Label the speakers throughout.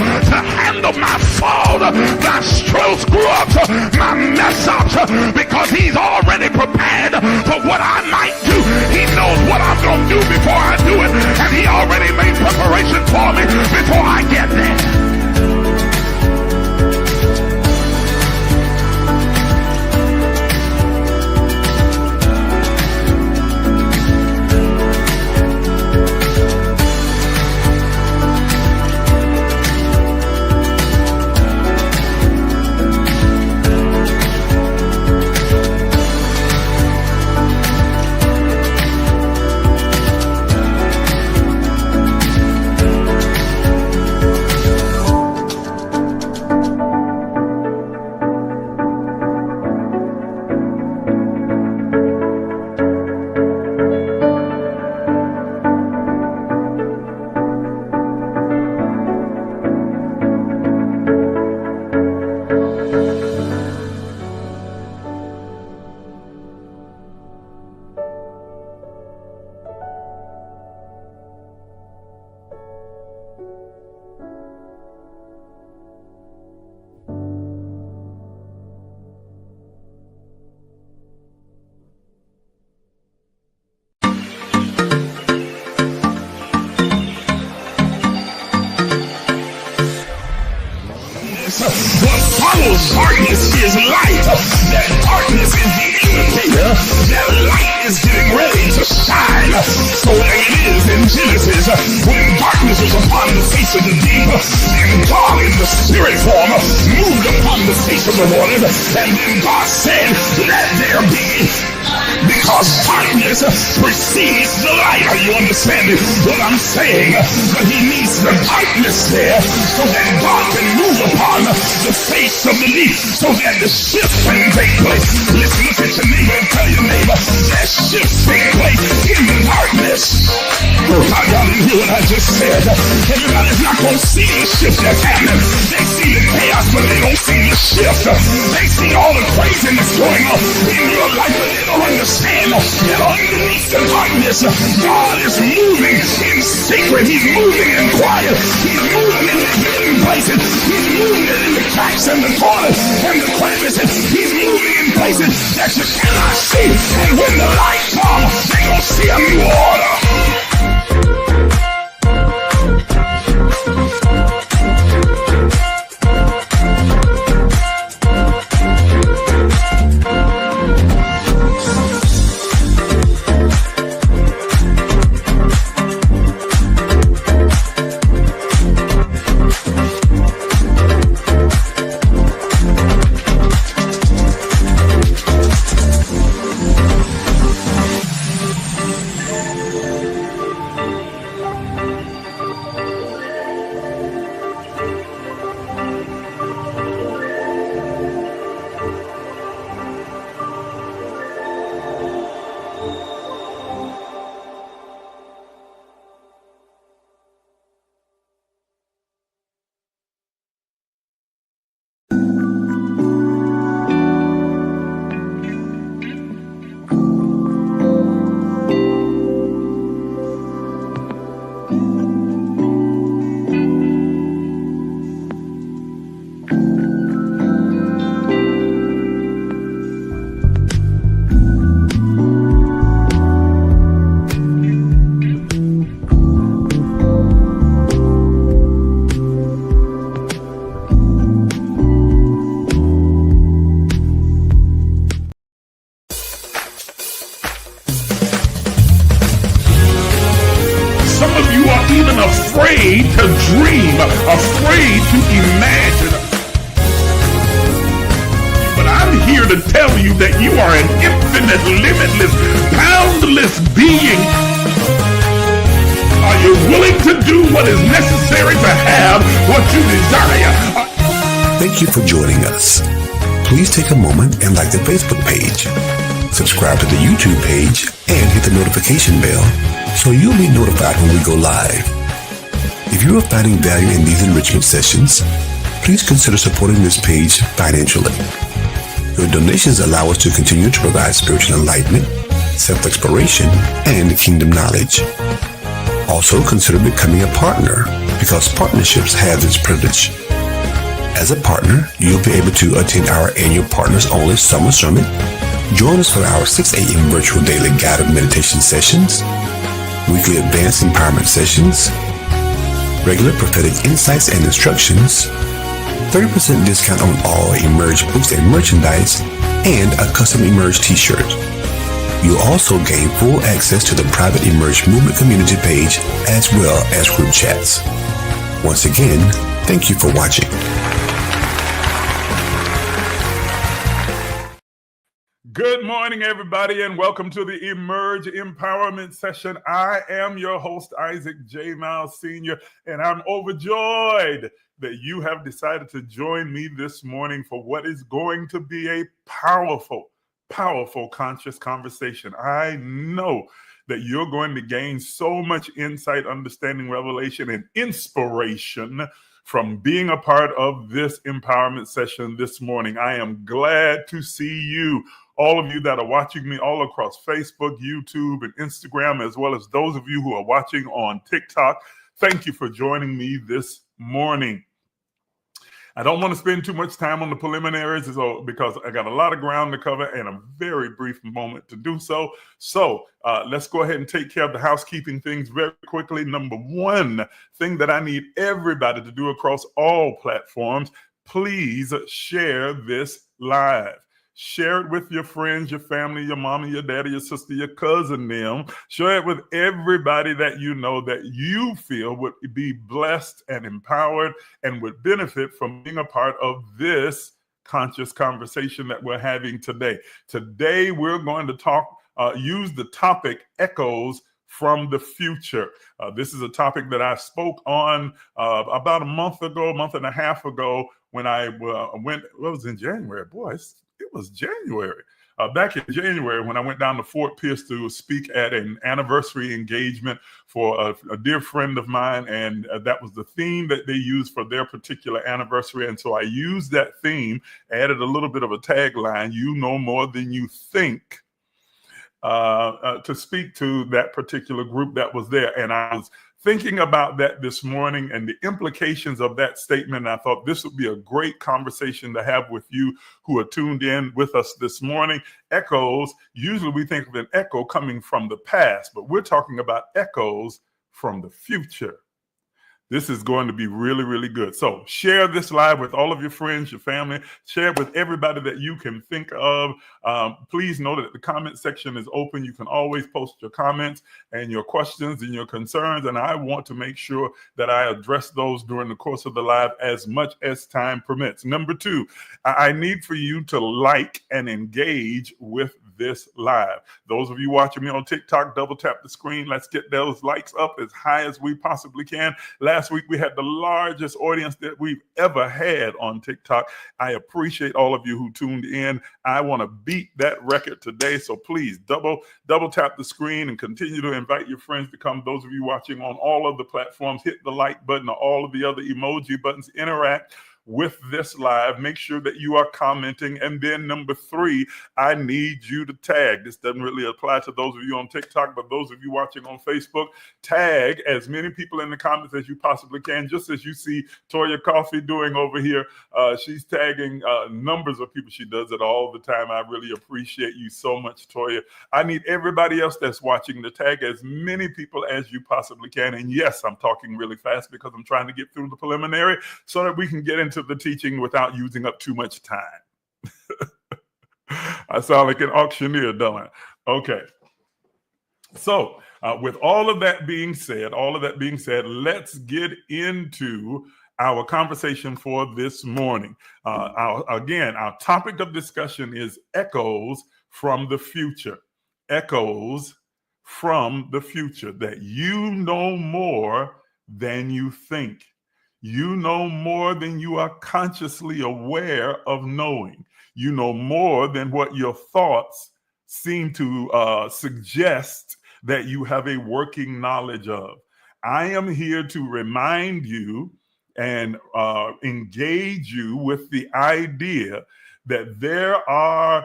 Speaker 1: to handle my fault, my strokes, screw-ups, my mess-ups, because he's already prepared for what I might do. He knows what I'm going to do before I do it, and he already made preparation for me before I get there. What follows darkness is light. That darkness is the indicator that light is getting ready to shine. So there it is in Genesis, when darkness was upon the face of the deep, and God in the spirit form moved upon the face of the waters, and then God said, let there be. Because darkness precedes the light. Are you understanding what I'm saying? But he needs the darkness there so that God can move upon the face of the deep, so that the shift can take place. Listen, look at your neighbor and tell your neighbor that shift take place in the darkness. Oh, y'all didn't hear what I just said. Everybody's not going to see the shift that's happening. They see the chaos, but they don't see the shift. They see all the craziness going on in your life, but they don't understand that underneath the darkness, God is moving in secret. He's moving in quiet. He's moving in the hidden places. He's moving in the cracks and the corners and the crevices. He's moving in places that you cannot see. And when the light comes, they're going to see a new order. Afraid to dream, afraid to imagine. But I'm here to tell you that you are an infinite, limitless, boundless being. Are you willing to do what is necessary to have what you desire?
Speaker 2: Thank you for joining us. Please take a moment and like the Facebook page. Subscribe to the YouTube page and hit the notification bell so you'll be notified when we go live. If you are finding value in these enrichment sessions, please consider supporting this page financially. Your donations allow us to continue to provide spiritual enlightenment, self-exploration, and kingdom knowledge. Also, consider becoming a partner because partnerships have this privilege. As a partner, you'll be able to attend our annual Partners Only Summer Summit, join us for our 6 a.m. virtual daily guided meditation sessions, weekly advanced empowerment sessions, regular prophetic insights and instructions, 30% discount on all Emerge books and merchandise, and a custom Emerge t-shirt. You'll also gain full access to the private Emerge Movement community page as well as group chats. Once again, thank you for watching.
Speaker 1: Good morning, everybody, and welcome to the Emerge Empowerment Session. I am your host, Isaac J. Miles Sr., and I'm overjoyed that you have decided to join me this morning for what is going to be a powerful conscious conversation. I know that you're going to gain so much insight, understanding, revelation, and inspiration from being a part of this empowerment session this morning. I am glad to see you, all of you that are watching me all across Facebook, YouTube, and Instagram, as well as those of you who are watching on TikTok. Thank you for joining me this morning. I don't want to spend too much time on the preliminaries because I got a lot of ground to cover and a very brief moment to do so. So let's go ahead and take care of the housekeeping things very quickly. Number one thing that I need everybody to do across all platforms, please share this live. Share it with your friends, your family, your mama, your daddy, your sister, your cousin, them. Share it with everybody that you know that you feel would be blessed and empowered and would benefit from being a part of this conscious conversation that we're having today. Today, we're going to use the topic echoes from the future. This is a topic that I spoke on about a month and a half ago when I went, it was in January, boy, it was January. Back in January, when I went down to Fort Pierce to speak at an anniversary engagement for a dear friend of mine, and that was the theme that they used for their particular anniversary. And so I used that theme, added a little bit of a tagline, "You know more than you think," to speak to that particular group that was there. And I was thinking about that this morning and the implications of that statement. And I thought this would be a great conversation to have with you who are tuned in with us this morning. Echoes, usually we think of an echo coming from the past, but we're talking about echoes from the future. This is going to be really, really good. So share this live with all of your friends, your family. Share it with everybody that you can think of. Please know that the comment section is open. You can always post your comments and your questions and your concerns. And I want to make sure that I address those during the course of the live as much as time permits. Number two, I need for you to like and engage with this live. Those of you watching me on TikTok, double tap the screen. Let's get those likes up as high as we possibly can. Last week, we had the largest audience that we've ever had on TikTok. I appreciate all of you who tuned in. I want to beat that record today. So please double tap the screen and continue to invite your friends to come. Those of you watching on all of the platforms, hit the like button or all of the other emoji buttons. Interact with this live. Make sure that you are commenting. And then number three, I need you to tag. This doesn't really apply to those of you on TikTok, but those of you watching on Facebook, tag as many people in the comments as you possibly can, just as you see Toya Coffee doing over here. She's tagging numbers of people. She does it all the time. I really appreciate you so much, Toya. I need everybody else that's watching to tag as many people as you possibly can. And yes, I'm talking really fast because I'm trying to get through the preliminary so that we can get into the teaching without using up too much time. I sound like an auctioneer, don't I? Okay. So with all of that being said, let's get into our conversation for this morning. Our topic of discussion is echoes from the future. Echoes from the future, that you know more than you think. You know more than you are consciously aware of knowing. You know more than what your thoughts seem to suggest that you have a working knowledge of. I am here to remind you and engage you with the idea that there are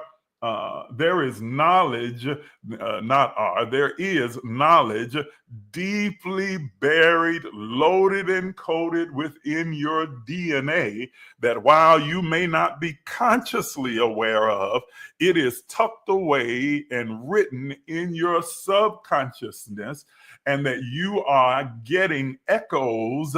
Speaker 1: there is knowledge, there is knowledge deeply buried, loaded, and coded within your DNA that while you may not be consciously aware of, it is tucked away and written in your subconsciousness, and that you are getting echoes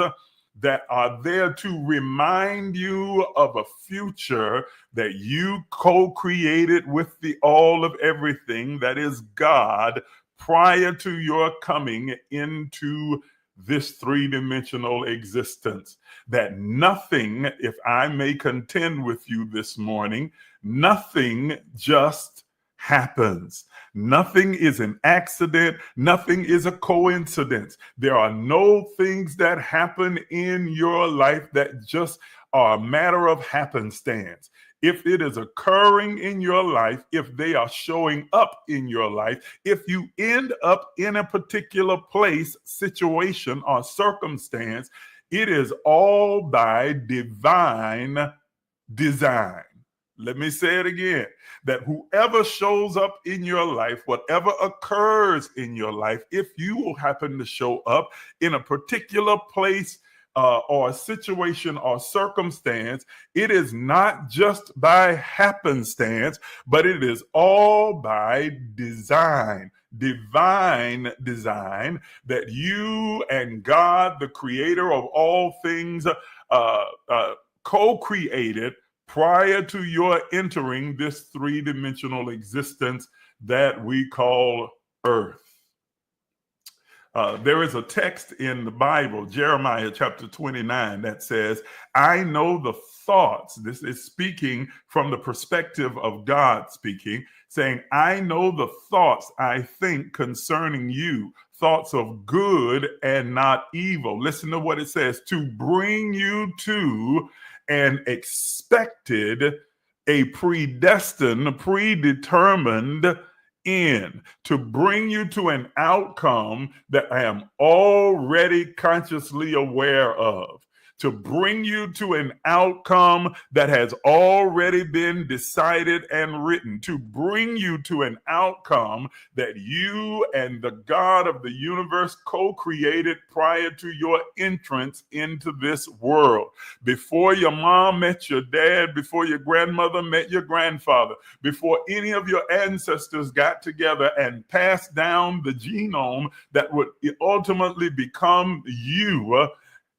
Speaker 1: that are there to remind you of a future that you co-created with the all of everything that is God prior to your coming into this three-dimensional existence. That nothing, if I may contend with you this morning, nothing just happens. Nothing is an accident. Nothing is a coincidence. There are no things that happen in your life that just are a matter of happenstance. If it is occurring in your life, if they are showing up in your life, if you end up in a particular place, situation, or circumstance, it is all by divine design. Let me say it again, that whoever shows up in your life, whatever occurs in your life, if you happen to show up in a particular place or situation or circumstance, it is not just by happenstance, but it is all by design, divine design, that you and God, the creator of all things, co-created prior to your entering this three-dimensional existence that we call Earth. There is a text in the Bible, Jeremiah chapter 29, that says, I know the thoughts. This is speaking from the perspective of God speaking, saying, I know the thoughts I think concerning you, thoughts of good and not evil. Listen to what it says, to bring you to an expected, a predestined, predetermined end, to bring you to an outcome that I am already consciously aware of, to bring you to an outcome that has already been decided and written, to bring you to an outcome that you and the God of the universe co-created prior to your entrance into this world. Before your mom met your dad, before your grandmother met your grandfather, before any of your ancestors got together and passed down the genome that would ultimately become you,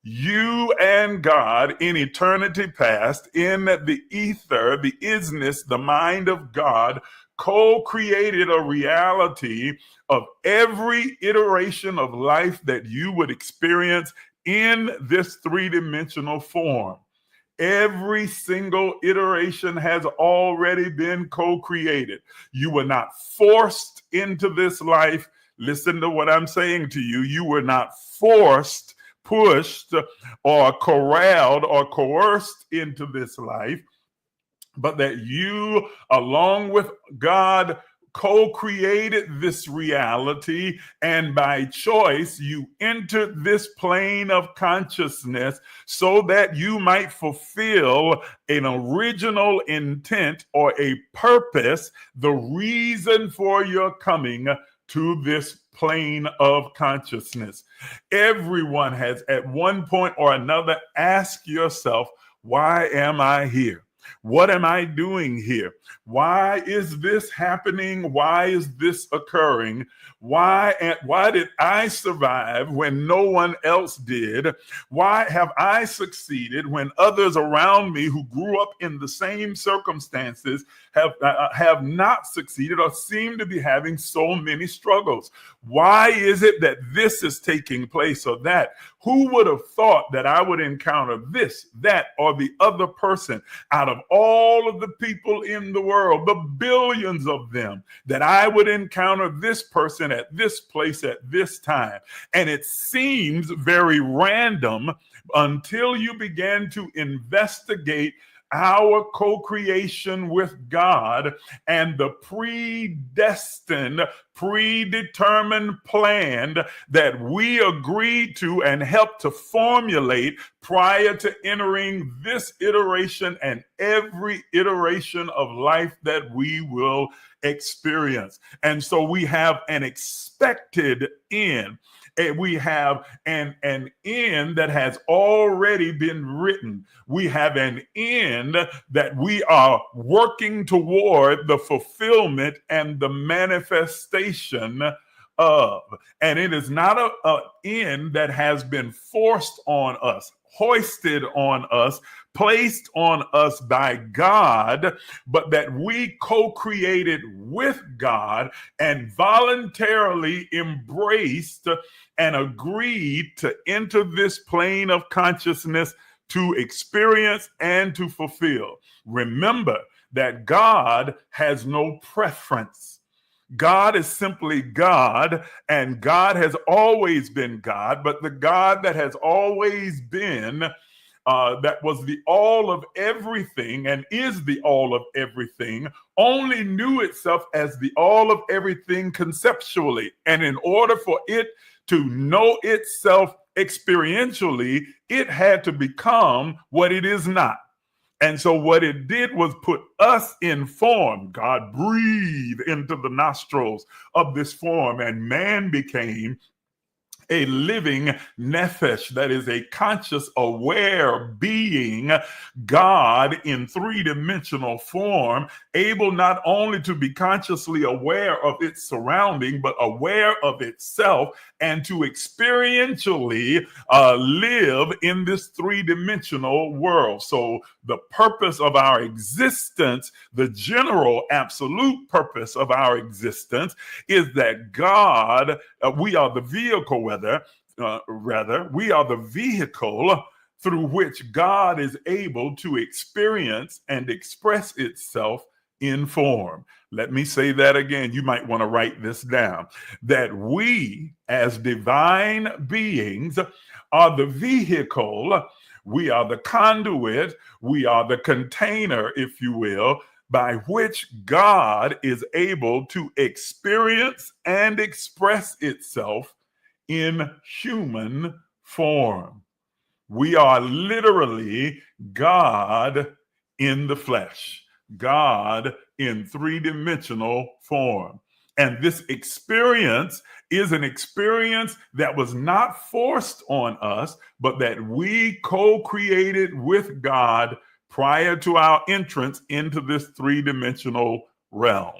Speaker 1: you and God in eternity past, in the ether, the isness, the mind of God, co-created a reality of every iteration of life that you would experience in this three-dimensional form. Every single iteration has already been co-created. You were not forced into this life. Listen to what I'm saying to you. You were not forced, pushed, or corralled or coerced into this life, but that you, along with God, co-created this reality, and by choice you entered this plane of consciousness so that you might fulfill an original intent or a purpose, the reason for your coming to this plane of consciousness. Everyone has at one point or another asked yourself, why am I here? What am I doing here? Why is this happening? Why is this occurring? Why did I survive when no one else did? Why have I succeeded when others around me who grew up in the same circumstances have not succeeded or seem to be having so many struggles? Why is it that this is taking place or that? Who would have thought that I would encounter this, that, or the other person out of all of the people in the world, the billions of them, that I would encounter this person at this place at this time? And it seems very random until you began to investigate our co-creation with God and the predestined, predetermined plan that we agreed to and helped to formulate prior to entering this iteration and every iteration of life that we will experience. And so we have an expected end. We have an end that has already been written. We have an end that we are working toward the fulfillment and the manifestation of. And it is not an end that has been forced on us, hoisted on us, placed on us by God, but that we co-created with God and voluntarily embraced and agreed to enter this plane of consciousness to experience and to fulfill. Remember that God has no preference. God is simply God, and God has always been God, but the God that has always been, that was the all of everything and is the all of everything, only knew itself as the all of everything conceptually. And in order for it to know itself experientially, it had to become what it is not. And so what it did was put us in form. God breathed into the nostrils of this form, and man became a living nephesh, that is a conscious, aware being, God in three-dimensional form, able not only to be consciously aware of its surrounding, but aware of itself and to experientially live in this three-dimensional world. So the purpose of our existence, the general absolute purpose of our existence, is that God, we are the vehicle, we are the vehicle through which God is able to experience and express itself in form. Let me say that again. You might want to write this down. That we, as divine beings, are the vehicle, we are the conduit, we are the container, if you will, by which God is able to experience and express itself in human form. We are literally God in the flesh, God in three-dimensional form. And this experience is an experience that was not forced on us, but that we co-created with God prior to our entrance into this three-dimensional realm.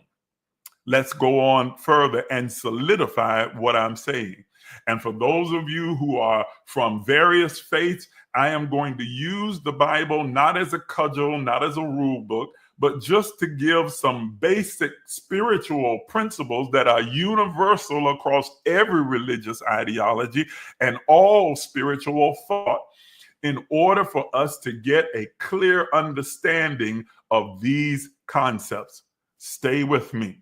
Speaker 1: Let's go on further and solidify what I'm saying. And for those of you who are from various faiths, I am going to use the Bible not as a cudgel, not as a rule book, but just to give some basic spiritual principles that are universal across every religious ideology and all spiritual thought, in order for us to get a clear understanding of these concepts. Stay with me.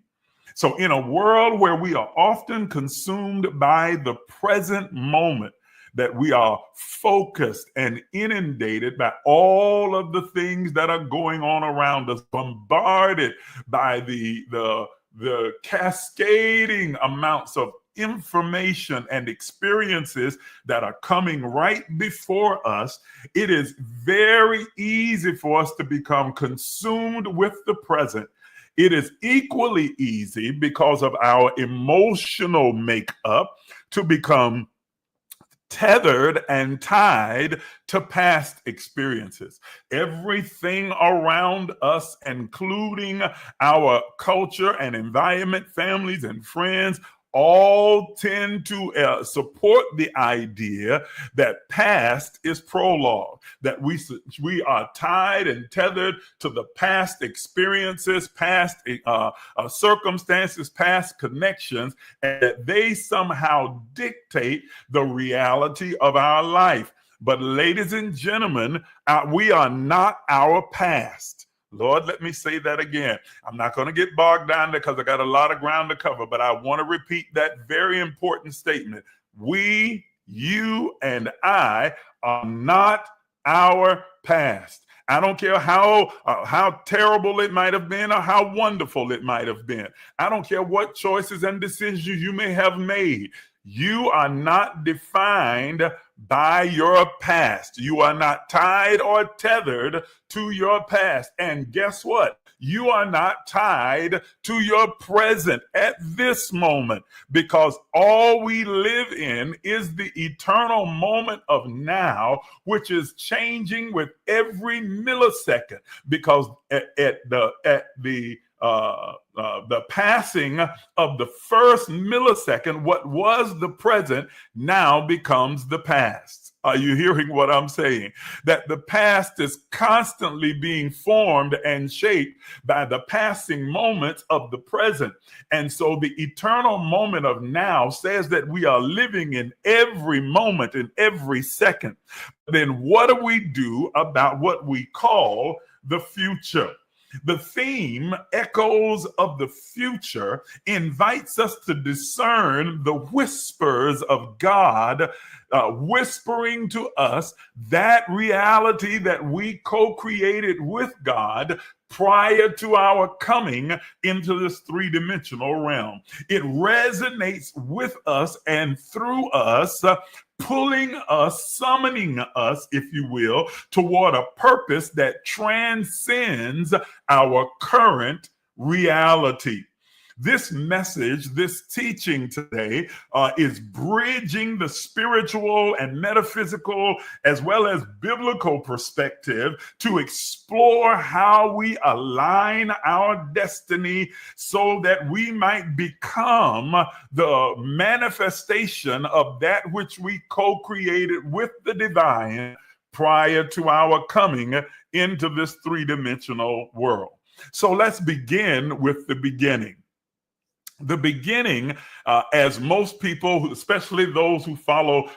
Speaker 1: So in a world where we are often consumed by the present moment, that we are focused and inundated by all of the things that are going on around us, bombarded by the cascading amounts of information and experiences that are coming right before us, it is very easy for us to become consumed with the present. It is equally easy, because of our emotional makeup, to become tethered and tied to past experiences. Everything around us, including our culture and environment, families and friends, all tend to support the idea that past is prologue, that we are tied and tethered to the past experiences, past circumstances, past connections, and that they somehow dictate the reality of our life. But ladies and gentlemen, we are not our past. Lord, let me say that again. I'm not going to get bogged down there because I got a lot of ground to cover, but I want to repeat that very important statement. We, you, and I are not our past. I don't care how terrible it might have been or how wonderful it might have been. I don't care what choices and decisions you may have made. You are not defined by your past. You are not tied or tethered to your past. And guess what? You are not tied to your present at this moment, because all we live in is the eternal moment of now, which is changing with every millisecond. Because at the passing of the first millisecond, what was the present now becomes the past. Are you hearing what I'm saying? That the past is constantly being formed and shaped by the passing moments of the present. And so the eternal moment of now says that we are living in every moment, in every second. Then what do we do about what we call the future? The theme, Echoes of the Future, invites us to discern the whispers of God whispering to us that reality that we co-created with God prior to our coming into this three-dimensional realm. It resonates with us and through us, pulling us, summoning us, if you will, toward a purpose that transcends our current reality. This message, this teaching today is bridging the spiritual and metaphysical as well as biblical perspective to explore how we align our destiny so that we might become the manifestation of that which we co-created with the divine prior to our coming into this three-dimensional world. So let's begin with the beginning. The beginning, as most people, especially those who follow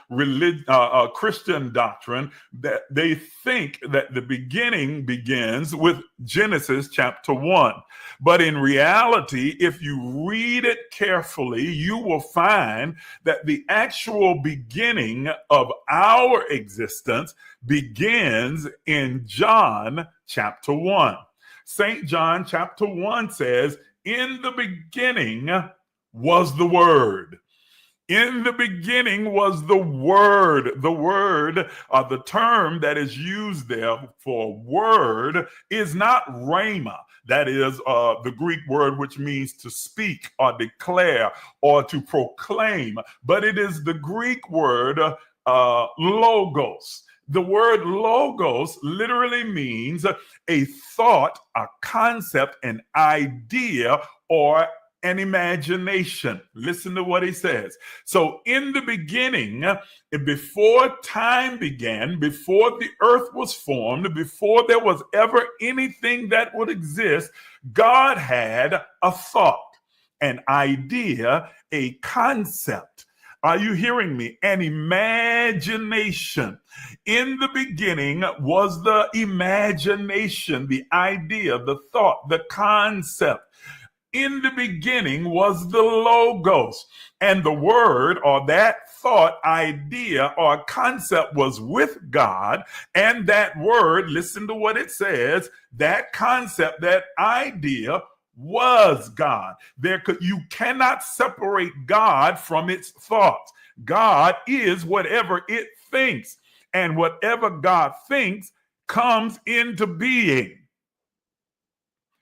Speaker 1: Christian doctrine, that they think that the beginning begins with Genesis chapter 1. But in reality, if you read it carefully, you will find that the actual beginning of our existence begins in John chapter 1. St. John chapter 1 says, "In the beginning was the Word." In the beginning was the Word. The word, the term that is used there for word, is not rhema. That is the Greek word which means to speak or declare or to proclaim. But it is the Greek word logos. The word logos literally means a thought, a concept, an idea, or an imagination. Listen to what he says. So in the beginning, before time began, before the earth was formed, before there was ever anything that would exist, God had a thought, an idea, a concept. Are you hearing me? An imagination. In the beginning was the imagination, the idea, the thought, the concept. In the beginning was the logos, and the word, or that thought, idea, or concept was with God, and that word, listen to what it says, that concept, that idea was God. You cannot separate God from its thoughts. God is whatever it thinks, and whatever God thinks comes into being.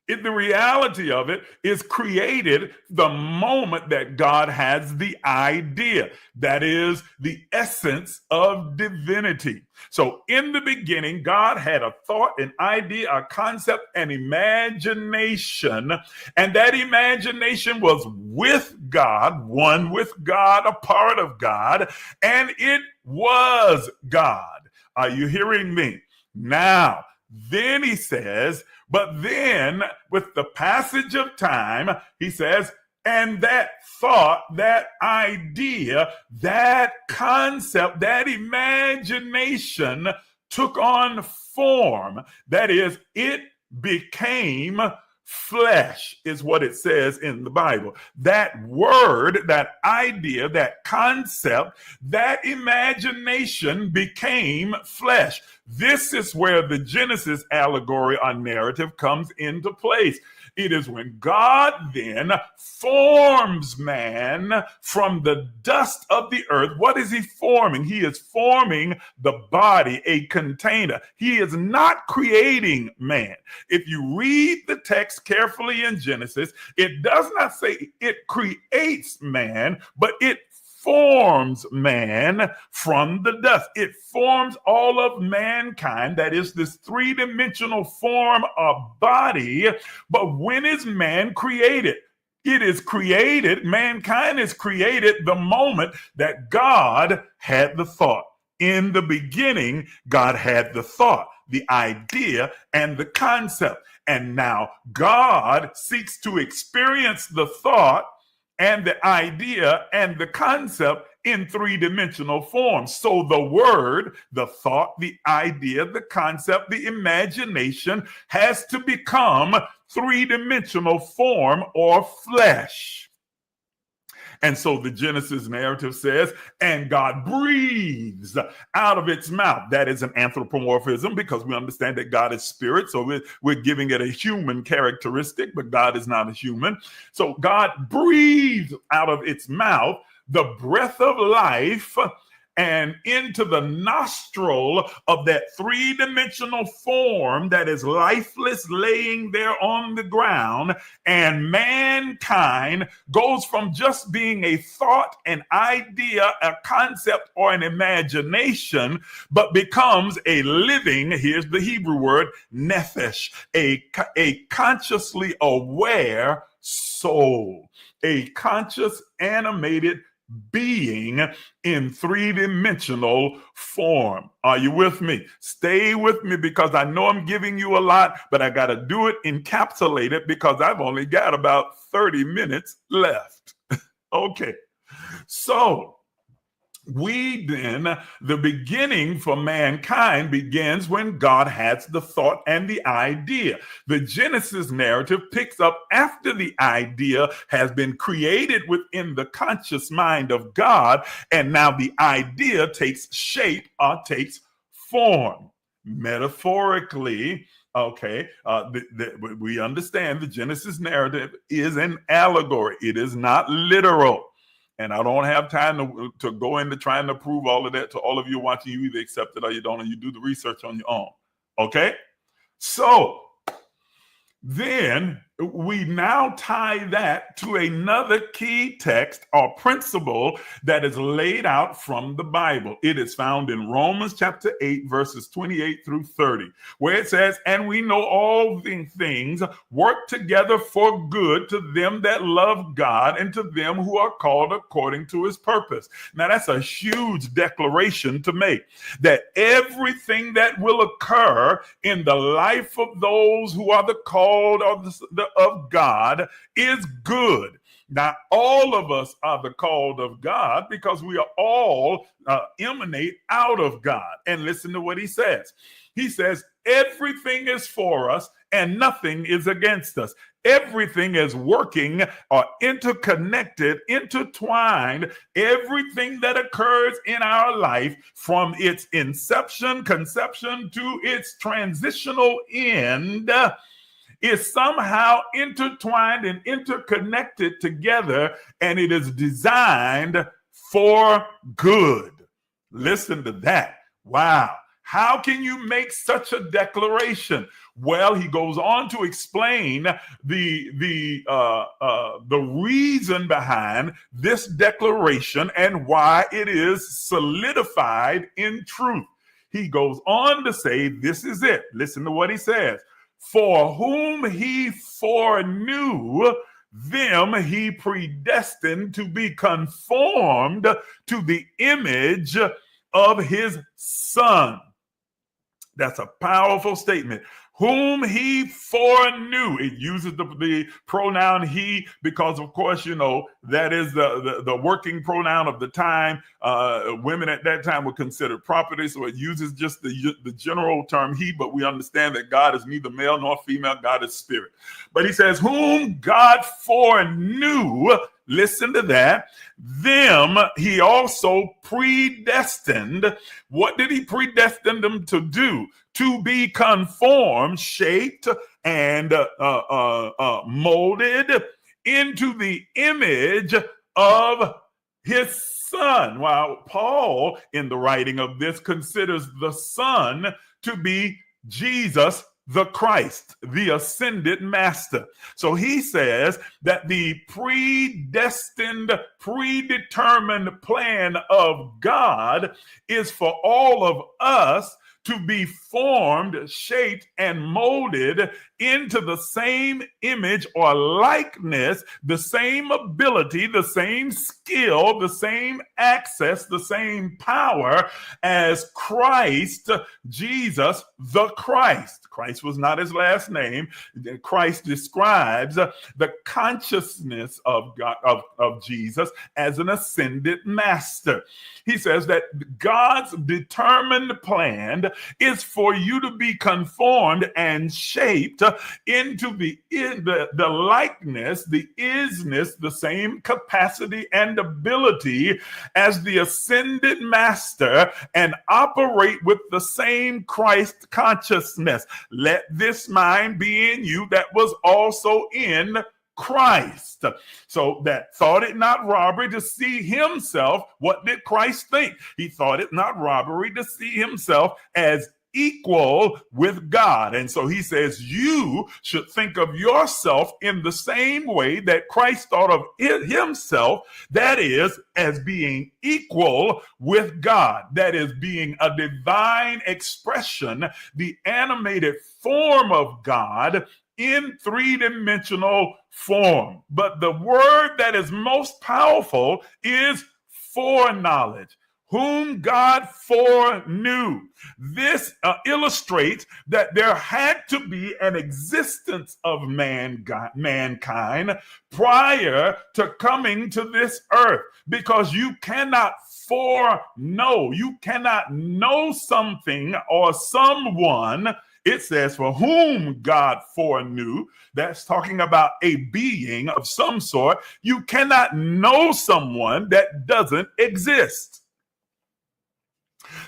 Speaker 1: The reality of it is created the moment that God has the idea. That is the essence of divinity. So in the beginning, God had a thought, an idea, a concept, an imagination. And that imagination was with God, one with God, a part of God, and it was God. Are you hearing me? Now, then he says, but then with the passage of time, he says, and that thought, that idea, that concept, that imagination took on form. That is, it became flesh, is what it says in the Bible. That word, that idea, that concept, that imagination became flesh. This is where the Genesis allegory or narrative comes into place. It is when God then forms man from the dust of the earth. What is he forming? He is forming the body, a container. He is not creating man. If you read the text carefully in Genesis, it does not say it creates man, but it forms man from the dust. It forms all of mankind. That is this three-dimensional form of body. But when is man created? It is created, mankind is created the moment that God had the thought. In the beginning, God had the thought, the idea, and the concept. And now God seeks to experience the thought and the idea and the concept in three-dimensional form. So the word, the thought, the idea, the concept, the imagination has to become three-dimensional form or flesh. And so the Genesis narrative says, and God breathes out of its mouth. That is an anthropomorphism because we understand that God is spirit. So we're giving it a human characteristic, but God is not a human. So God breathes out of its mouth the breath of life and into the nostril of that three-dimensional form that is lifeless laying there on the ground, and mankind goes from just being a thought, an idea, a concept, or an imagination, but becomes a living, here's the Hebrew word, nephesh, a consciously aware soul, a conscious, animated being in three-dimensional form. Are you with me? Stay with me because I know I'm giving you a lot, but I got to do it encapsulated because I've only got about 30 minutes left. Okay. So the beginning for mankind begins when God has the thought and the idea. The Genesis narrative picks up after the idea has been created within the conscious mind of God, and now the idea takes shape or takes form. Metaphorically, okay, we understand the Genesis narrative is an allegory. It is not literal. And I don't have time to go into trying to prove all of that to all of you watching. You either accept it or you don't, and you do the research on your own. Okay? So then we now tie that to another key text or principle that is laid out from the Bible. It is found in Romans chapter 8, verses 28 through 30, where it says, and we know all things work together for good to them that love God and to them who are called according to his purpose. Now, that's a huge declaration to make, that everything that will occur in the life of those who are the called of God is good. Now, all of us are the called of God because we are all emanate out of God. And listen to what he says. He says, everything is for us and nothing is against us. Everything is working or interconnected, intertwined. Everything that occurs in our life from its inception, conception to its transitional end is somehow intertwined and interconnected together, and it is designed for good. Listen to that. Wow. How can you make such a declaration? Well, he goes on to explain the reason behind this declaration and why it is solidified in truth. He goes on to say, this is it. Listen to what he says. For whom he foreknew, them he predestined to be conformed to the image of his Son. That's a powerful statement. Whom he foreknew. It uses the pronoun he because, of course, you know, that is the working pronoun of the time. Women at that time were considered property, so it uses just the general term he, but we understand that God is neither male nor female. God is spirit. But he says, whom God foreknew, listen to that, them he also predestined. What did he predestine them to do? To be conformed, shaped, and molded into the image of his Son. While Paul, in the writing of this, considers the Son to be Jesus the Christ, the ascended master. So he says that the predestined, predetermined plan of God is for all of us to be formed, shaped, and molded into the same image or likeness, the same ability, the same skill, the same access, the same power as Christ, Jesus the Christ. Christ was not his last name. Christ describes the consciousness of God, of Jesus as an ascended master. He says that God's determined plan is for you to be conformed and shaped into the likeness, the isness, the same capacity and ability as the ascended master, and operate with the same Christ consciousness. Let this mind be in you that was also in Christ. So that thought it not robbery to see himself. What did Christ think? He thought it not robbery to see himself as equal with God. And so he says you should think of yourself in the same way that Christ thought of himself, that is, as being equal with God, that is, being a divine expression, the animated form of God in three-dimensional form. But the word that is most powerful is foreknowledge, whom God foreknew. This illustrates that there had to be an existence of mankind prior to coming to this earth, because you cannot foreknow. You cannot know something or someone. It says, for whom God foreknew. That's talking about a being of some sort. You cannot know someone that doesn't exist.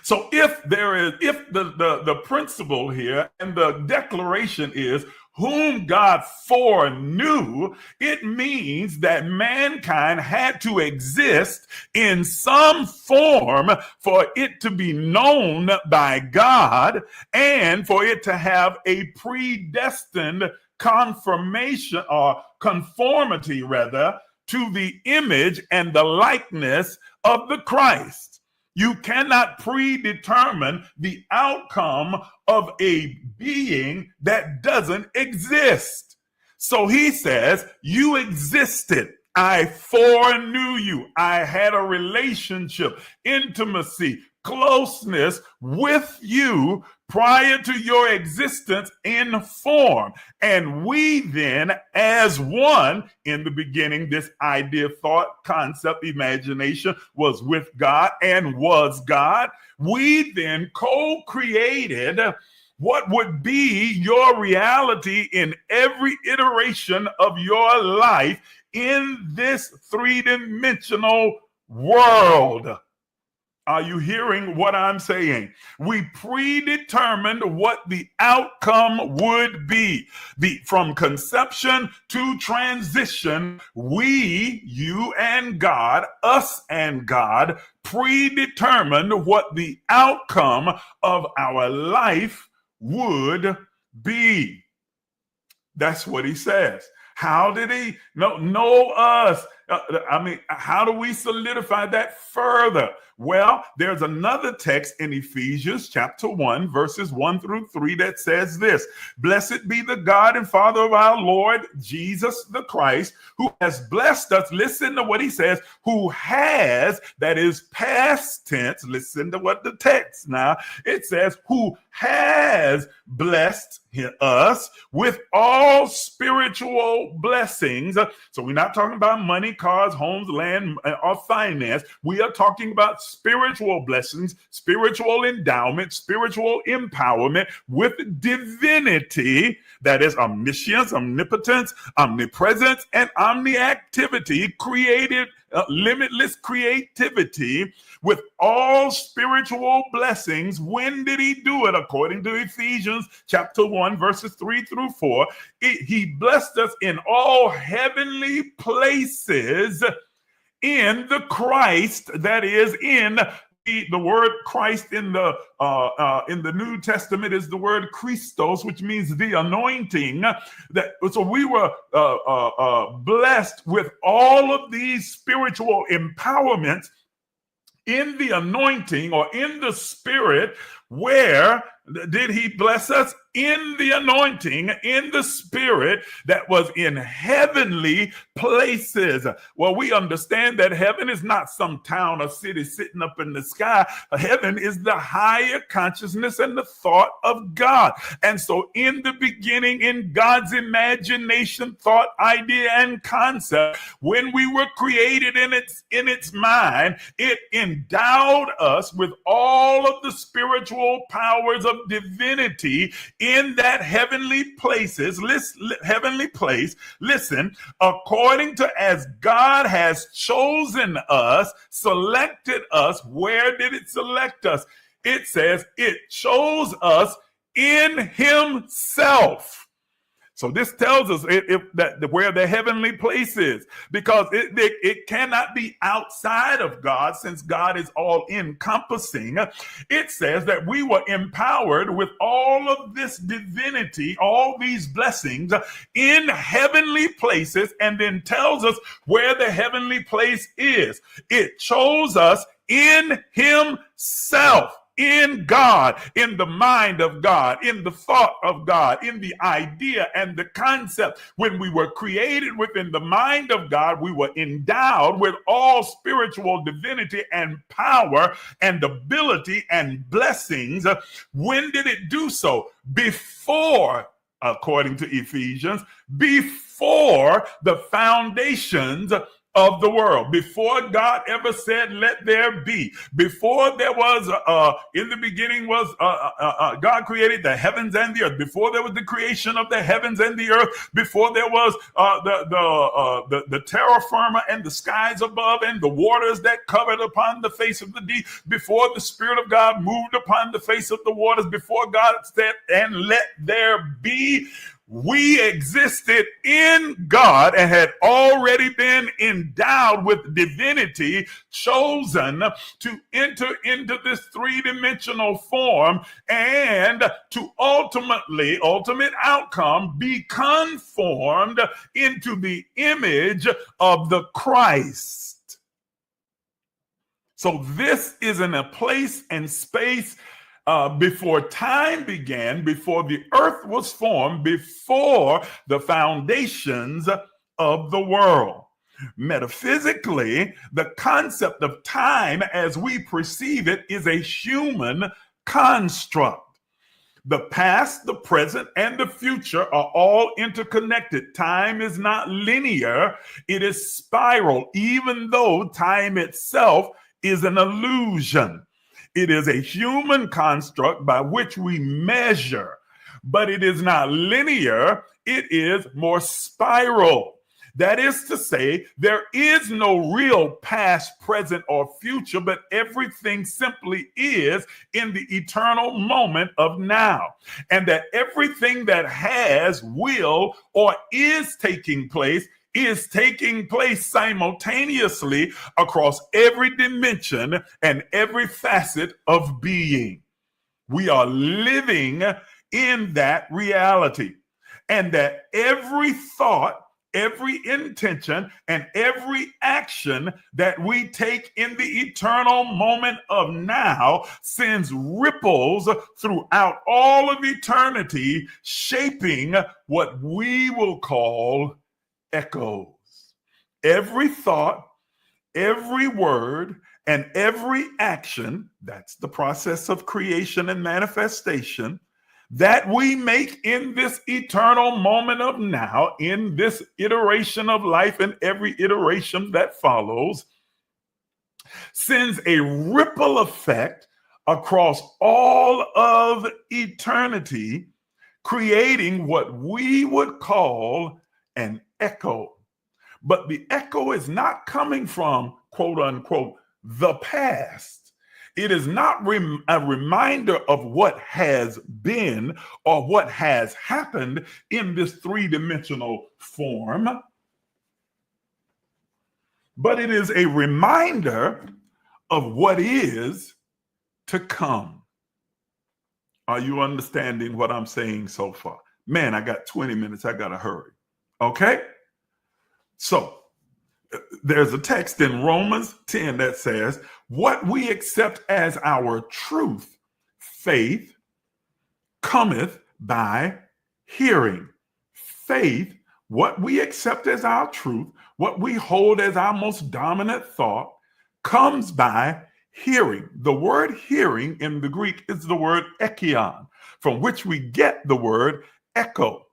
Speaker 1: So if the principle here and the declaration is whom God foreknew, it means that mankind had to exist in some form for it to be known by God and for it to have a predestined confirmation or conformity rather to the image and the likeness of the Christ. You cannot predetermine the outcome of a being that doesn't exist. So he says, you existed. I foreknew you. I had a relationship, intimacy, closeness with you prior to your existence in form. And we then, as one, in the beginning, this idea, thought, concept, imagination was with God and was God. We then co-created what would be your reality in every iteration of your life in this three-dimensional world. Are you hearing what I'm saying? We predetermined what the outcome would be. From conception to transition, we, you and God, us and God, predetermined what the outcome of our life would be. That's what he says. How did he know us? How do we solidify that further? Well, there's another text in Ephesians chapter 1, verses 1 through 3 that says this: Blessed be the God and Father of our Lord Jesus the Christ, who has blessed us. Listen to what he says, who has, that is past tense. Listen to what the text now, it says, who has blessed us with all spiritual blessings. So we're not talking about money, cars, homes, land, or finance. We are talking about spiritual blessings, spiritual endowment, spiritual empowerment with divinity. That is omniscience, omnipotence, omnipresence, and omniactivity, created limitless creativity with all spiritual blessings. When did he do it? According to Ephesians chapter 1, verses 3 through 4, he blessed us in all heavenly places in the Christ, that is in the word Christ in the New Testament is the word Christos, which means the anointing. So we were blessed with all of these spiritual empowerments in the anointing or in the Spirit. Where did he bless us? In the anointing, in the Spirit that was in heavenly places. Well, we understand that heaven is not some town or city sitting up in the sky. Heaven is the higher consciousness and the thought of God. And so in the beginning, in God's imagination, thought, idea, and concept, when we were created in its mind, it endowed us with all of the spiritual powers of divinity in that heavenly places, heavenly place. Listen, according to as God has chosen us, selected us. Where did it select us? It says it chose us in himself. So this tells us where the heavenly place is, because it cannot be outside of God, since God is all encompassing. It says that we were empowered with all of this divinity, all these blessings in heavenly places, and then tells us where the heavenly place is. It chose us in himself. In God, in the mind of God, in the thought of God, in the idea and the concept. When we were created within the mind of God, we were endowed with all spiritual divinity and power and ability and blessings. When did it do so? Before, according to Ephesians, before the foundations of the world, before God ever said, let there be, before there was, in the beginning was, God created the heavens and the earth, before there was the creation of the heavens and the earth, before there was the terra firma and the skies above and the waters that covered upon the face of the deep, before the Spirit of God moved upon the face of the waters, before God said, and let there be, we existed in God and had already been endowed with divinity, chosen to enter into this three-dimensional form and to ultimate outcome, be conformed into the image of the Christ. So this is in a place and space before time began, before the earth was formed, before the foundations of the world. Metaphysically, the concept of time as we perceive it is a human construct. The past, the present, and the future are all interconnected. Time is not linear, it is spiral, even though time itself is an illusion. It is a human construct by which we measure, but it is not linear. It is more spiral. That is to say, there is no real past, present, or future, but everything simply is in the eternal moment of now. And that everything that has, will, or is taking place simultaneously across every dimension and every facet of being. We are living in that reality, and that every thought, every intention, and every action that we take in the eternal moment of now sends ripples throughout all of eternity, shaping what we will call echoes. Every thought, every word, and every action, that's the process of creation and manifestation, that we make in this eternal moment of now, in this iteration of life and every iteration that follows, sends a ripple effect across all of eternity, creating what we would call an echo. But the echo is not coming from, quote unquote, the past. It is not a reminder of what has been or what has happened in this three-dimensional form, but it is a reminder of what is to come. Are you understanding what I'm saying so far? Man, I got 20 minutes. I got to hurry. Okay? So, there's a text in Romans 10 that says, what we accept as our truth, faith, cometh by hearing. Faith, what we accept as our truth, what we hold as our most dominant thought, comes by hearing. The word hearing in the Greek is the word ekion, from which we get the word echo.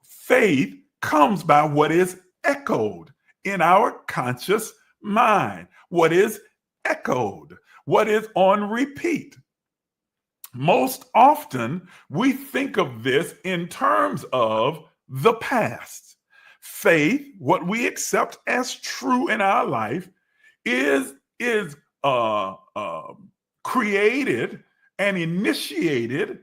Speaker 1: Faith comes by what is echoed in our conscious mind, what is echoed, what is on repeat. Most often, we think of this in terms of the past. Faith, what we accept as true in our life, is created and initiated.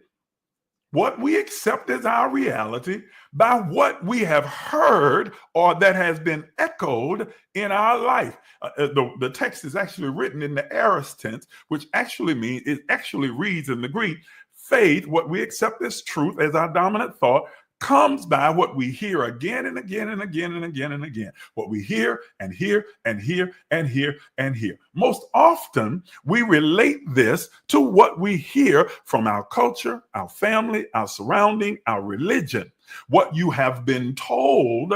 Speaker 1: What we accept as our reality by what we have heard or that has been echoed in our life. The text is actually written in the aorist tense, which actually means, it actually reads in the Greek, faith, what we accept as truth, as our dominant thought, comes by what we hear again and again and again and again and again. What we hear and hear and hear and hear and hear. Most often, we relate this to what we hear from our culture, our family, our surrounding, our religion. What you have been told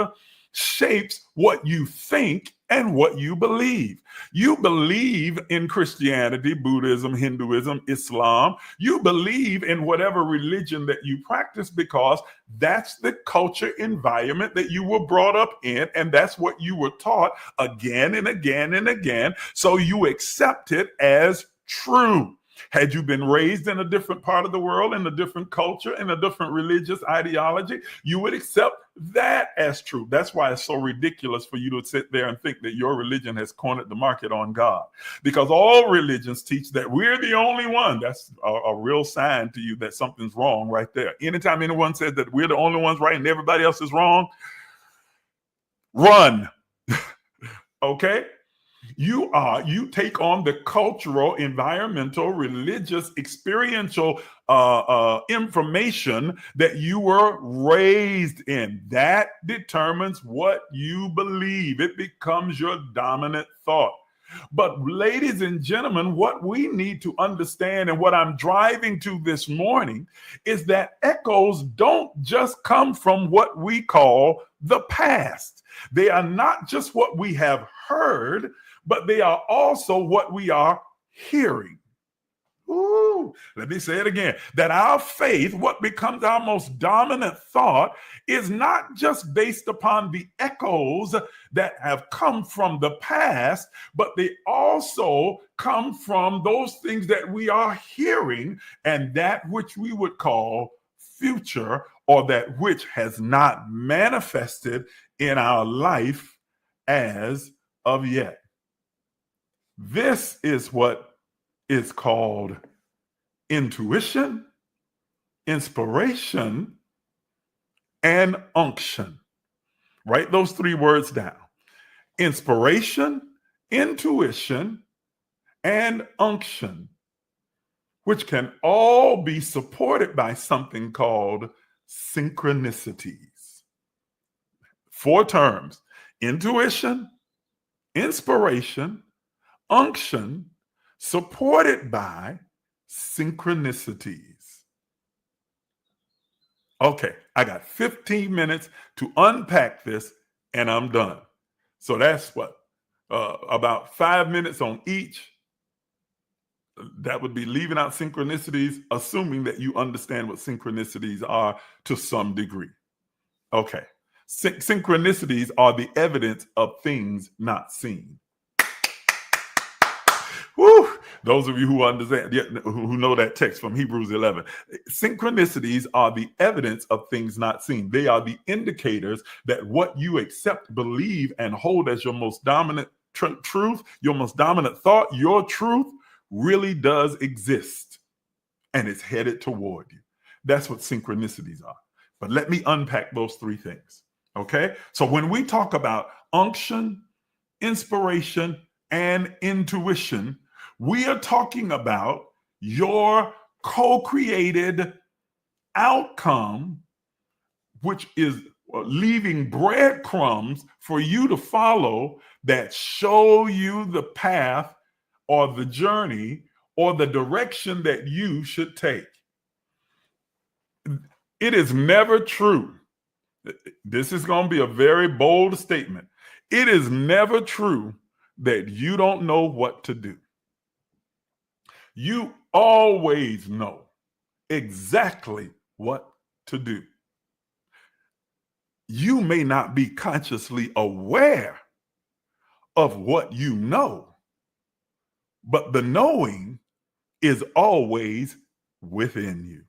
Speaker 1: shapes what you think and what you believe. You believe in Christianity, Buddhism, Hinduism, Islam. You believe in whatever religion that you practice because that's the culture environment that you were brought up in, and that's what you were taught again and again and again. So you accept it as true. Had you been raised in a different part of the world, in a different culture, in a different religious ideology, you would accept that as true. That's why it's so ridiculous for you to sit there and think that your religion has cornered the market on God. Because all religions teach that we're the only one. That's a real sign to you that something's wrong right there. Anytime anyone says that we're the only ones right and everybody else is wrong, run. Okay? You take on the cultural, environmental, religious, experiential information that you were raised in. That determines what you believe. It becomes your dominant thought. But ladies and gentlemen, what we need to understand, and what I'm driving to this morning, is that echoes don't just come from what we call the past. They are not just what we have heard, but they are also what we are hearing. Ooh, let me say it again. That our faith, what becomes our most dominant thought, is not just based upon the echoes that have come from the past, but they also come from those things that we are hearing and that which we would call future, or that which has not manifested in our life as of yet. This is what is called intuition, inspiration, and unction. Write those three words down. Inspiration, intuition, and unction, which can all be supported by something called synchronicities. 4 terms: intuition, inspiration, unction, supported by synchronicities. Okay, I got 15 minutes to unpack this and I'm done. So that's what, about 5 minutes on each That would be leaving out synchronicities, assuming that you understand what synchronicities are to some degree. Okay. Synchronicities are the evidence of things not seen. Woo! Those of you who understand, who know that text from Hebrews 11. Synchronicities are the evidence of things not seen. They are the indicators that what you accept, believe, and hold as your most dominant truth, your most dominant thought, your truth, really does exist, and it's headed toward you. That's what synchronicities are. But let me unpack those three things. Okay? So when we talk about unction, inspiration, and intuition, we are talking about your co-created outcome, which is leaving breadcrumbs for you to follow that show you the path or the journey or the direction that you should take. It is never true. This is going to be a very bold statement. It is never true that you don't know what to do. You always know exactly what to do. You may not be consciously aware of what you know, but the knowing is always within you.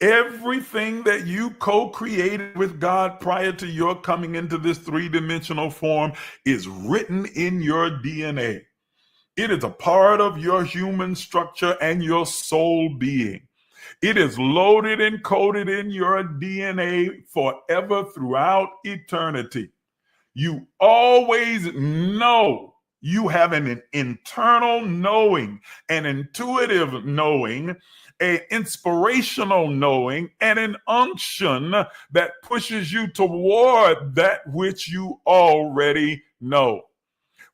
Speaker 1: Everything that you co-created with God prior to your coming into this three-dimensional form is written in your DNA. It is a part of your human structure and your soul being. It is loaded and coded in your DNA forever throughout eternity. You always know. You have an internal knowing, an intuitive knowing, an inspirational knowing, and an unction that pushes you toward that which you already know.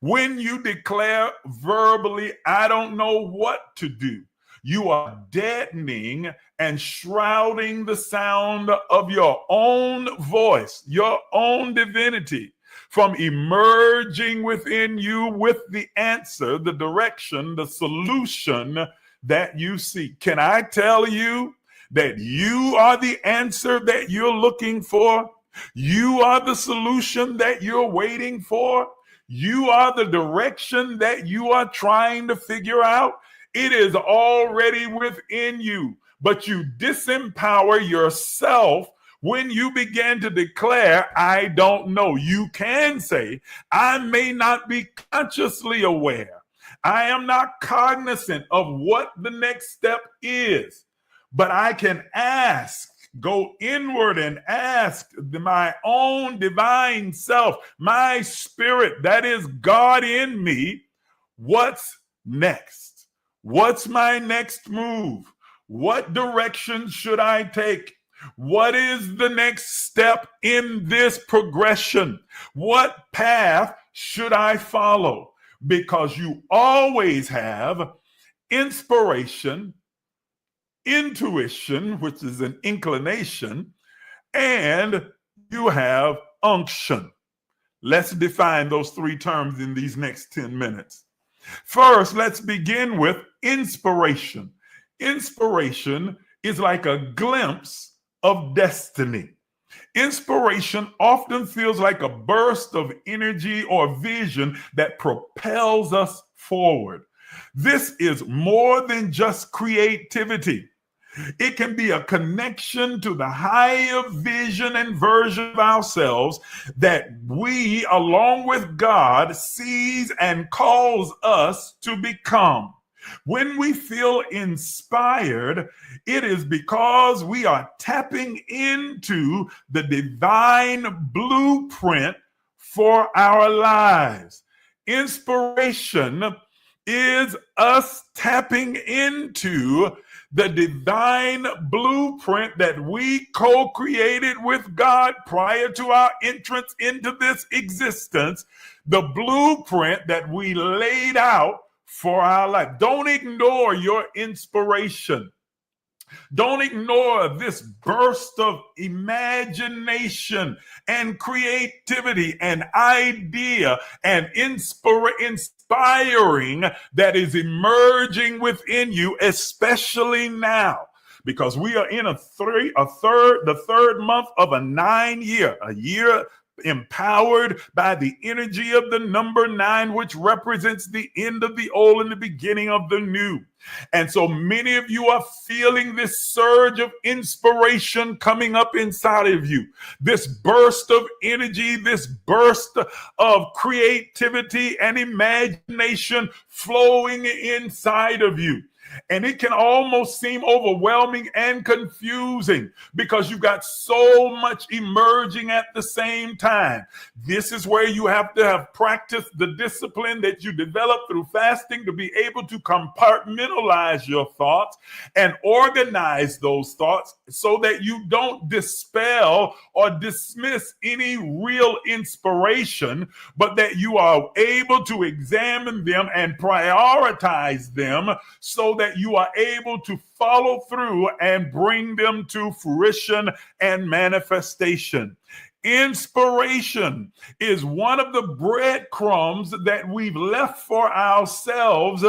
Speaker 1: When you declare verbally, I don't know what to do, you are deadening and shrouding the sound of your own voice, your own divinity, from emerging within you with the answer, the direction, the solution that you seek. Can I tell you that you are the answer that you're looking for? You are the solution that you're waiting for. You are the direction that you are trying to figure out. It is already within you, but you disempower yourself when you begin to declare, I don't know. You can say, I may not be consciously aware. I am not cognizant of what the next step is, but I can ask, go inward and ask my own divine self, my spirit, that is God in me, what's next? What's my next move? What direction should I take? What is the next step in this progression? What path should I follow? Because you always have inspiration, intuition, which is an inclination, and you have unction. Let's define those three terms in these next 10 minutes. First, let's begin with inspiration. Inspiration is like a glimpse of destiny. Inspiration often feels like a burst of energy or vision that propels us forward. This is more than just creativity. It can be a connection to the higher vision and version of ourselves that we, along with God, sees and calls us to become. When we feel inspired, it is because we are tapping into the divine blueprint for our lives. Inspiration is us tapping into the divine blueprint that we co-created with God prior to our entrance into this existence, the blueprint that we laid out for our life. Don't ignore your inspiration. Don't ignore this burst of imagination and creativity and idea and inspiring that is emerging within you, especially now. Because we are in the third month of a 9-year, a year empowered by the energy of the number 9, which represents the end of the old and the beginning of the new. And so many of you are feeling this surge of inspiration coming up inside of you, this burst of energy, this burst of creativity and imagination flowing inside of you. And it can almost seem overwhelming and confusing because you've got so much emerging at the same time. This is where you have to have practiced the discipline that you develop through fasting to be able to compartmentalize your thoughts and organize those thoughts so that you don't dispel or dismiss any real inspiration, but that you are able to examine them and prioritize them so that you are able to follow through and bring them to fruition and manifestation. Inspiration is one of the breadcrumbs that we've left for ourselves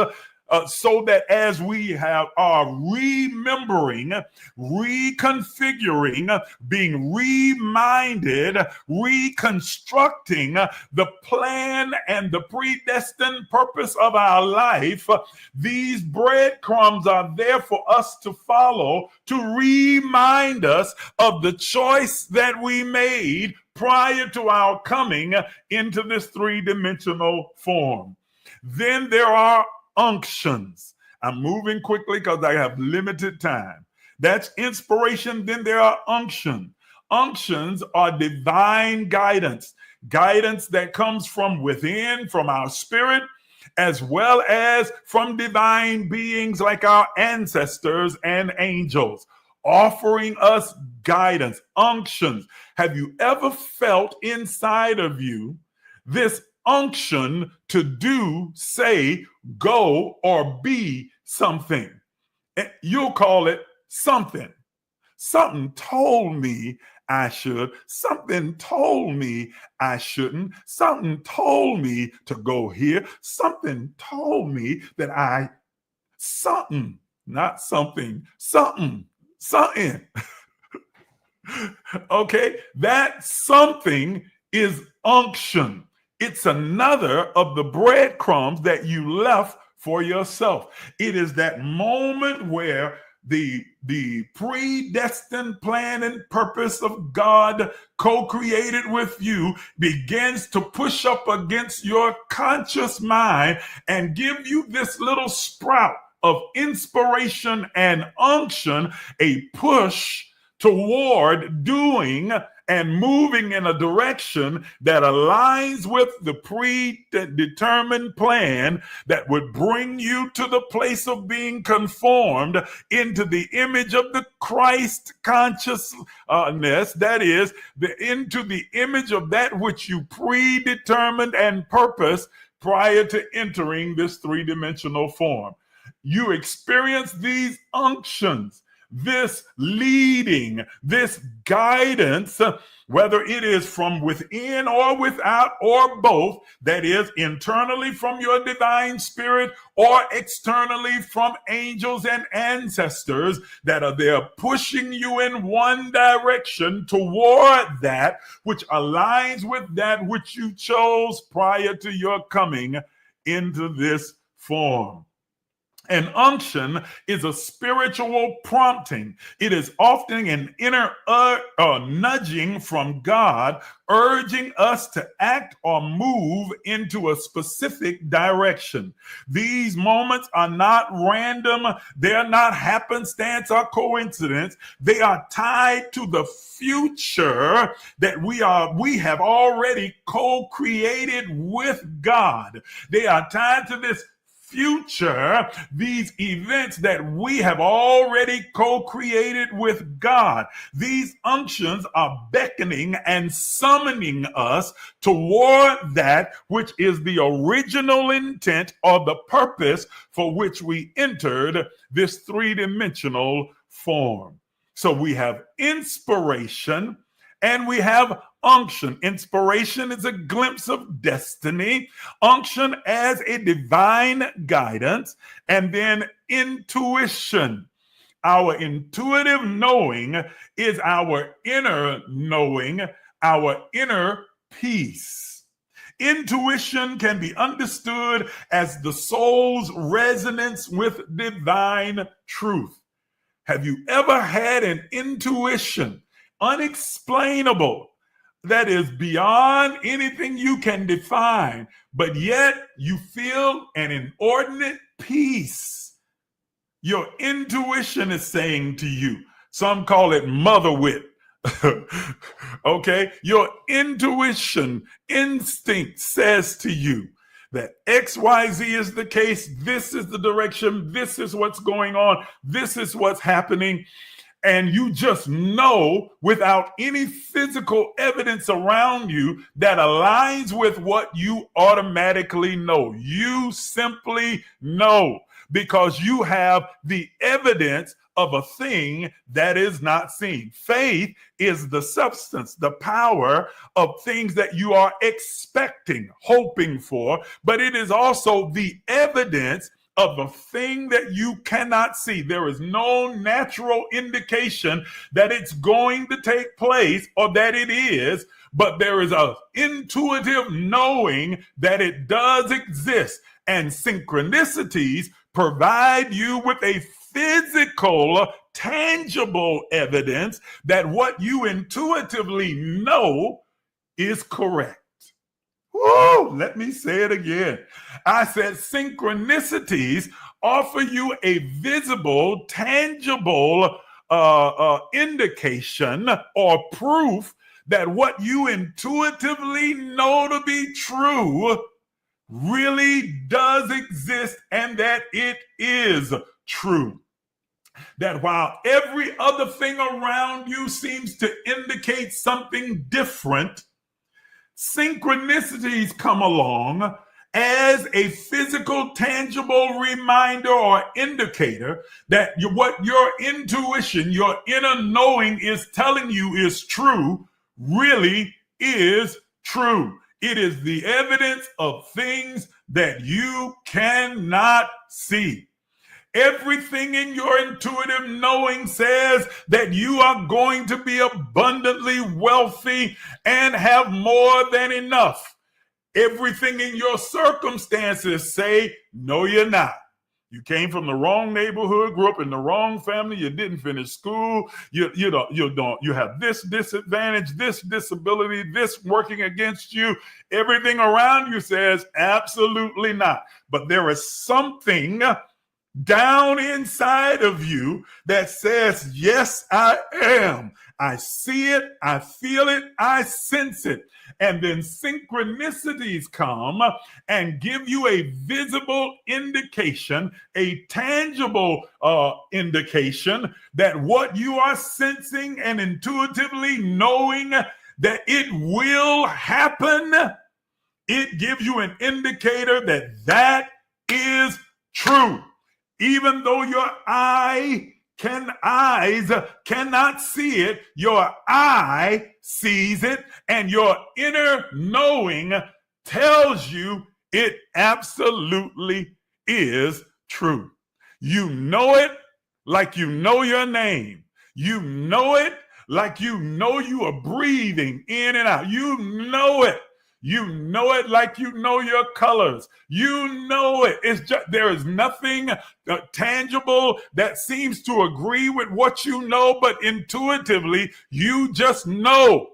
Speaker 1: so that as we are remembering, reconfiguring, being reminded, reconstructing the plan and the predestined purpose of our life, these breadcrumbs are there for us to follow to remind us of the choice that we made prior to our coming into this three-dimensional form. Then there are unctions. I'm moving quickly because I have limited time. That's inspiration. Then there are unction. Unctions are divine guidance that comes from within, from our spirit, as well as from divine beings like our ancestors and angels, offering us guidance. Unctions. Have you ever felt inside of you this unction to do, say, go, or be something? You'll call it something. Something told me I should. Something told me I shouldn't. Something told me to go here. Something told me that something, not something, something. Okay, that something is unction. It's another of the breadcrumbs that you left for yourself. It is that moment where the predestined plan and purpose of God co-created with you begins to push up against your conscious mind and give you this little sprout of inspiration and unction, a push toward doing and moving in a direction that aligns with the predetermined plan that would bring you to the place of being conformed into the image of the Christ consciousness, that is, into the image of that which you predetermined and purposed prior to entering this three-dimensional form. You experience these unctions, this leading, this guidance, whether it is from within or without or both, that is internally from your divine spirit or externally from angels and ancestors that are there pushing you in one direction toward that which aligns with that which you chose prior to your coming into this form. An unction is a spiritual prompting. It is often an inner nudging from God, urging us to act or move into a specific direction. These moments are not random. They're not happenstance or coincidence. They are tied to the future that we have already co-created with God. They are tied to this future, these events that we have already co-created with God. These unctions are beckoning and summoning us toward that which is the original intent or the purpose for which we entered this three-dimensional form. So we have inspiration and we have unction. Inspiration is a glimpse of destiny, unction as a divine guidance, and then intuition. Our intuitive knowing is our inner knowing, our inner peace. Intuition can be understood as the soul's resonance with divine truth. Have you ever had an intuition, unexplainable, that is beyond anything you can define, but yet you feel an inordinate peace? Your intuition is saying to you, some call it mother wit. Okay, your intuition, instinct says to you that XYZ is the case, this is the direction, this is what's going on, this is what's happening. And you just know without any physical evidence around you that aligns with what you automatically know. You simply know because you have the evidence of a thing that is not seen. Faith is the substance, the power of things that you are expecting, hoping for, but it is also the evidence of a thing that you cannot see. There is no natural indication that it's going to take place or that it is, but there is an intuitive knowing that it does exist. And synchronicities provide you with a physical, tangible evidence that what you intuitively know is correct. Woo! Let me say it again. I said synchronicities offer you a visible, tangible indication or proof that what you intuitively know to be true really does exist and that it is true. That while every other thing around you seems to indicate something different, synchronicities come along as a physical, tangible reminder or indicator that what your intuition, your inner knowing is telling you is true, really is true. It is the evidence of things that you cannot see. Everything in your intuitive knowing says that you are going to be abundantly wealthy and have more than enough. Everything in your circumstances say, no, you're not. You came from the wrong neighborhood, grew up in the wrong family, you didn't finish school, you have this disadvantage, this disability, this working against you. Everything around you says absolutely not. But there is something down inside of you that says, yes, I am. I see it, I feel it, I sense it. And then synchronicities come and give you a visible indication, a tangible indication that what you are sensing and intuitively knowing that it will happen, it gives you an indicator that that is true. Even though your eyes cannot see it, your eye sees it, and your inner knowing tells you it absolutely is true. You know it like you know your name. You know it like you know you are breathing in and out. You know it. You know it like you know your colors. You know it. It's just there is nothing tangible that seems to agree with what you know, but intuitively you just know.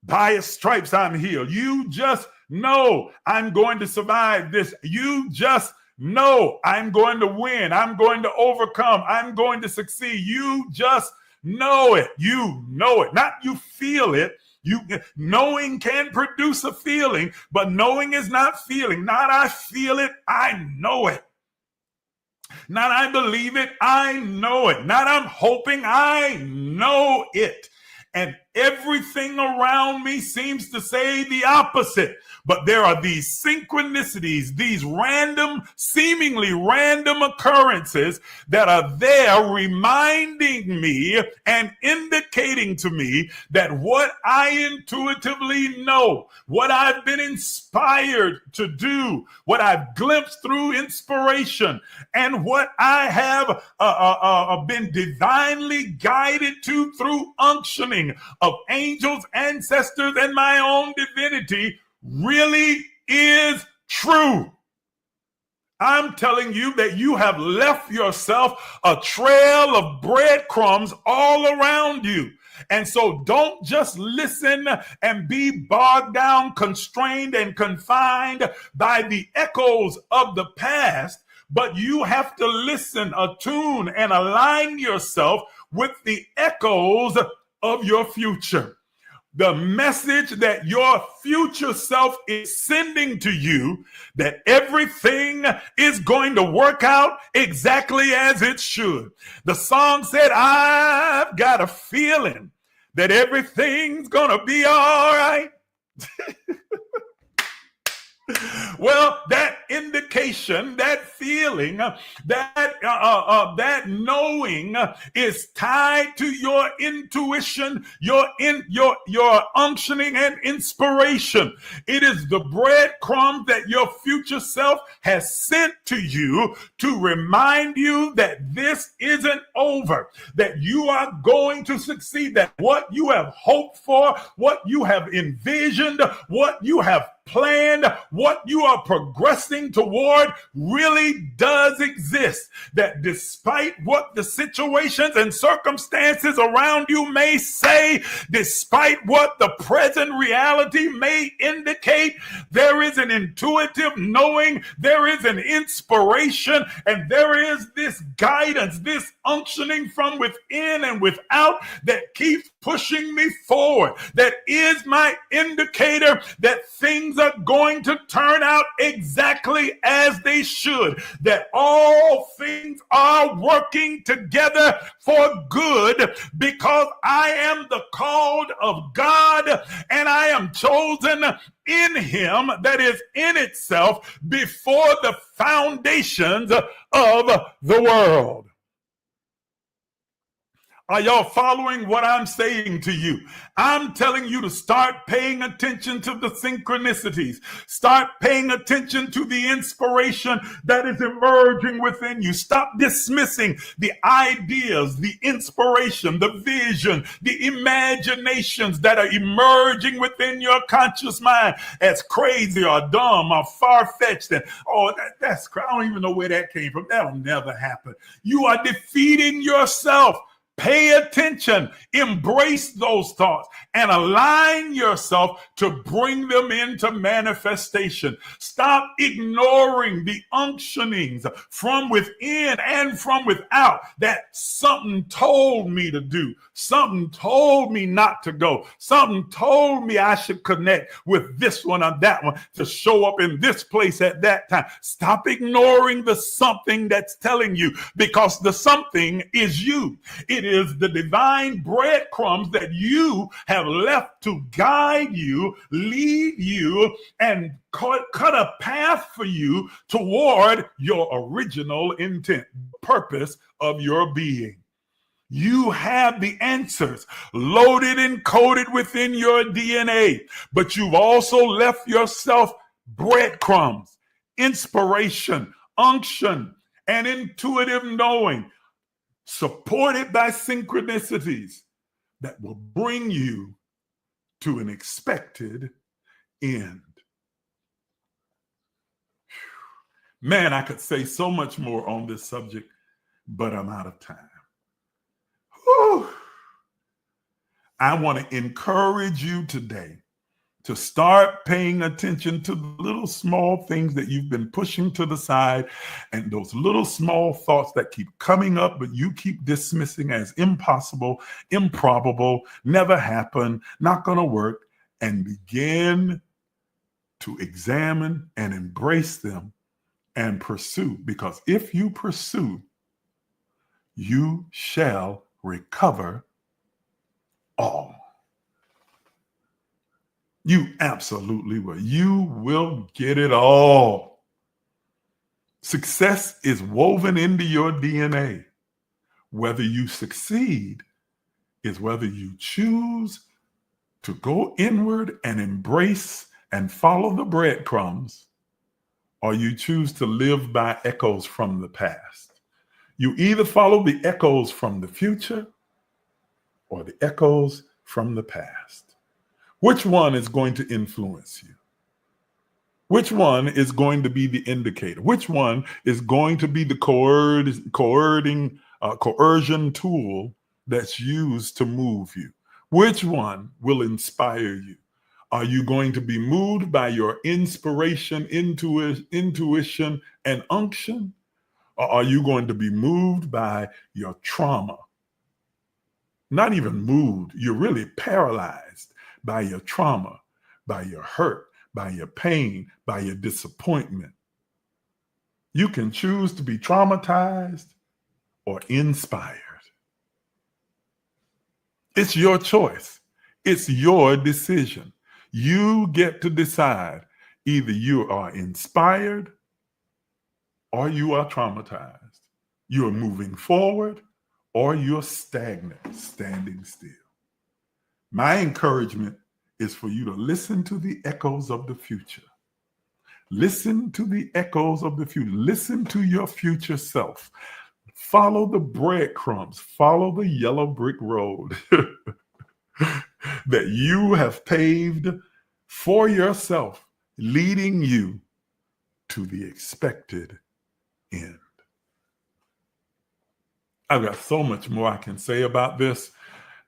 Speaker 1: By his stripes I'm healed. You just know I'm going to survive this. You just know I'm going to win. I'm going to overcome. I'm going to succeed. You just know it. You know it. Not you feel it. Knowing can produce a feeling, but knowing is not feeling. Not I feel it, I know it. Not I believe it, I know it. Not I'm hoping, I know it. And everything around around me seems to say the opposite. But there are these synchronicities, these random, seemingly random occurrences that are there reminding me and indicating to me that what I intuitively know, what I've been inspired to do, what I've glimpsed through inspiration, and what I have been divinely guided to through unctioning of angels, ancestors, and my own divinity really is true. I'm telling you that you have left yourself a trail of breadcrumbs all around you. And so don't just listen and be bogged down, constrained, and confined by the echoes of the past, but you have to listen, attune, and align yourself with the echoes of your future. The message that your future self is sending to you, that everything is going to work out exactly as it should. The song said, I've got a feeling that everything's going to be all right. Well, that indication, that feeling, that knowing is tied to your intuition, your unctioning and inspiration. It is the breadcrumb that your future self has sent to you to remind you that this isn't over, that you are going to succeed, that what you have hoped for, what you have envisioned, what you have planned, what you are progressing toward really does exist. That despite what the situations and circumstances around you may say, despite what the present reality may indicate, there is an intuitive knowing, there is an inspiration, and there is this guidance, this unctioning from within and without that keeps pushing me forward. That is my indicator that things are going to turn out exactly as they should, that all things are working together for good because I am the called of God and I am chosen in him, that is in itself before the foundations of the world. Are y'all following what I'm saying to you? I'm telling you to start paying attention to the synchronicities. Start paying attention to the inspiration that is emerging within you. Stop dismissing the ideas, the inspiration, the vision, the imaginations that are emerging within your conscious mind as crazy or dumb or far-fetched. And, that's crazy. I don't even know where that came from. That'll never happen. You are defeating yourself. Pay attention, embrace those thoughts, and align yourself to bring them into manifestation. Stop ignoring the unctionings from within and from without that something told me to do, something told me not to go, something told me I should connect with this one or that one to show up in this place at that time. Stop ignoring the something that's telling you, because the something is you. It is the divine breadcrumbs that you have left to guide you, lead you, and cut a path for you toward your original intent, purpose of your being. You have the answers loaded and coded within your DNA, but you've also left yourself breadcrumbs, inspiration, unction, and intuitive knowing, supported by synchronicities that will bring you to an expected end. Man, I could say so much more on this subject, but I'm out of time. Whew. I want to encourage you today to start paying attention to the little small things that you've been pushing to the side, and those little small thoughts that keep coming up, but you keep dismissing as impossible, improbable, never happen, not going to work, and begin to examine and embrace them and pursue. Because if you pursue, you shall recover all. You absolutely will. You will get it all. Success is woven into your DNA. Whether you succeed is whether you choose to go inward and embrace and follow the breadcrumbs, or you choose to live by echoes from the past. You either follow the echoes from the future or the echoes from the past. Which one is going to influence you? Which one is going to be the indicator? Which one is going to be the coercion tool that's used to move you? Which one will inspire you? Are you going to be moved by your inspiration, intuition, and unction? Or are you going to be moved by your trauma? Not even moved, you're really paralyzed by your trauma, by your hurt, by your pain, by your disappointment. You can choose to be traumatized or inspired. It's your choice. It's your decision. You get to decide. Either you are inspired or you are traumatized. You're moving forward or you're stagnant, standing still. My encouragement is for you to listen to the echoes of the future. Listen to the echoes of the future. Listen to your future self. Follow the breadcrumbs. Follow the yellow brick road that you have paved for yourself, leading you to the expected end. I've got so much more I can say about this.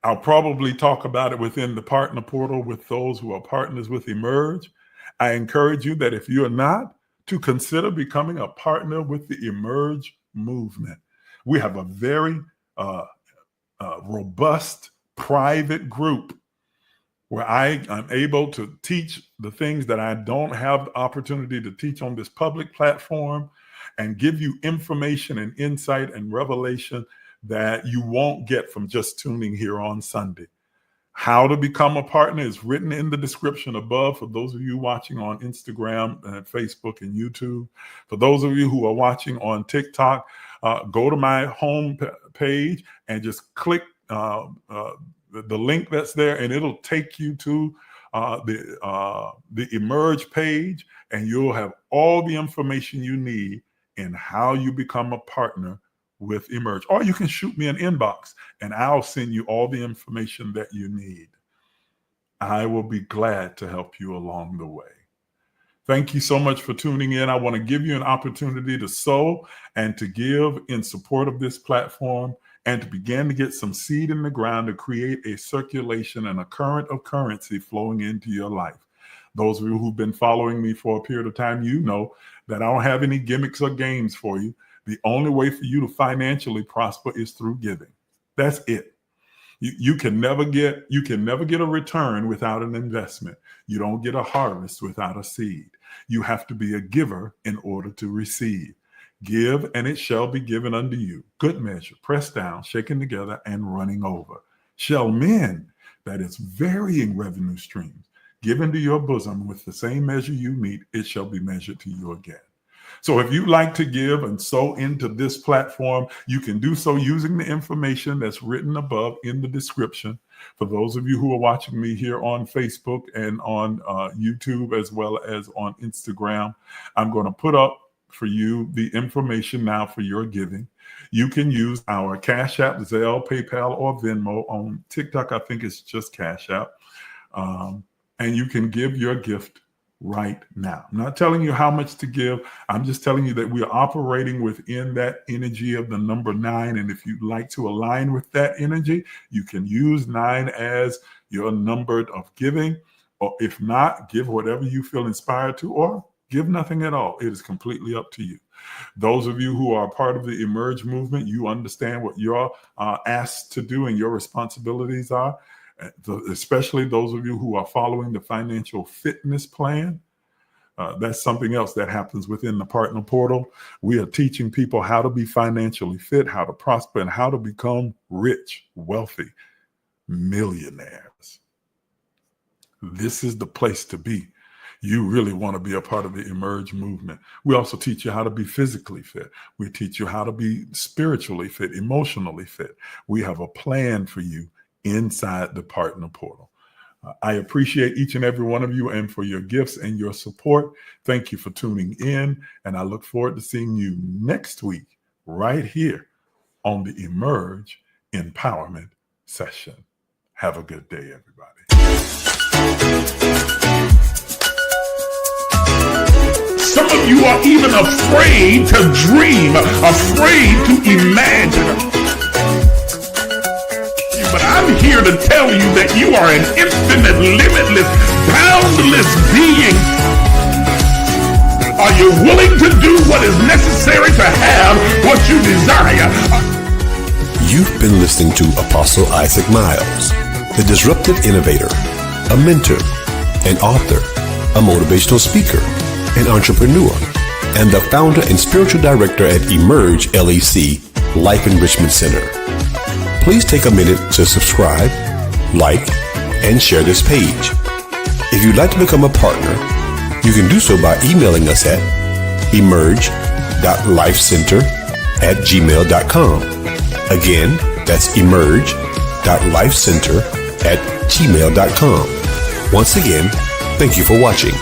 Speaker 1: I'll probably talk about it within the partner portal with those who are partners with Emerge. I encourage you that if you're not, to consider becoming a partner with the Emerge movement. We have a very robust private group where I am able to teach the things that I don't have the opportunity to teach on this public platform, and give you information and insight and revelation that you won't get from just tuning here on Sunday. How to become a partner is written in the description above for those of you watching on Instagram and Facebook and YouTube. For those of you who are watching on TikTok, go to my home page and just click the link that's there, and it'll take you to the Emerge page, and you'll have all the information you need in how you become a partner with Emerge. Or you can shoot me an inbox and I'll send you all the information that you need. I will be glad to help you along the way. Thank you so much for tuning in. I want to give you an opportunity to sow and to give in support of this platform, and to begin to get some seed in the ground to create a circulation and a current of currency flowing into your life. Those of you who've been following me for a period of time, you know that I don't have any gimmicks or games for you. The only way for you to financially prosper is through giving. That's it. You can never get a return without an investment. You don't get a harvest without a seed. You have to be a giver in order to receive. Give, and it shall be given unto you. Good measure, pressed down, shaken together, and running over. Shall men, that is varying revenue streams, give into your bosom with the same measure you meet, it shall be measured to you again. So if you'd like to give and sow into this platform, you can do so using the information that's written above in the description. For those of you who are watching me here on Facebook and on YouTube, as well as on Instagram, I'm going to put up for you the information now for your giving. You can use our CashApp, Zelle, PayPal, or Venmo. On TikTok, I think it's just CashApp. And you can give your gift right now. I'm not telling you how much to give. I'm just telling you that we are operating within that energy of the number 9. And if you'd like to align with that energy, you can use 9 as your number of giving. Or if not, give whatever you feel inspired to, or give nothing at all. It is completely up to you. Those of you who are part of the Emerge movement, you understand what you're asked to do and your responsibilities are. Especially those of you who are following the financial fitness plan. That's something else that happens within the partner portal. We are teaching people how to be financially fit, how to prosper, and how to become rich, wealthy millionaires.
Speaker 3: this is the place to be. You really want to be a part of the Emerge movement. We also teach you how to be physically fit. We teach you how to be spiritually fit, emotionally fit. We have a plan for you inside the Partner Portal. I appreciate each and every one of you and for your gifts and your support. Thank you for tuning in, and I look forward to seeing you next week right here on the Emerge Empowerment Session. Have a good day, everybody.
Speaker 1: Some of you are even afraid to dream, afraid to imagine. But I'm here to tell you that you are an infinite, limitless, boundless being. Are you willing to do what is necessary to have what you desire?
Speaker 2: You've been listening to Apostle Isaac Miles, the disruptive innovator, a mentor, an author, a motivational speaker, an entrepreneur, and the founder and spiritual director at emergelec Life Enrichment Center. Please take a minute to subscribe, like, and share this page. If you'd like to become a partner, you can do so by emailing us at emerge.lifecenter@gmail.com. Again, that's emerge.lifecenter@gmail.com. Once again, thank you for watching.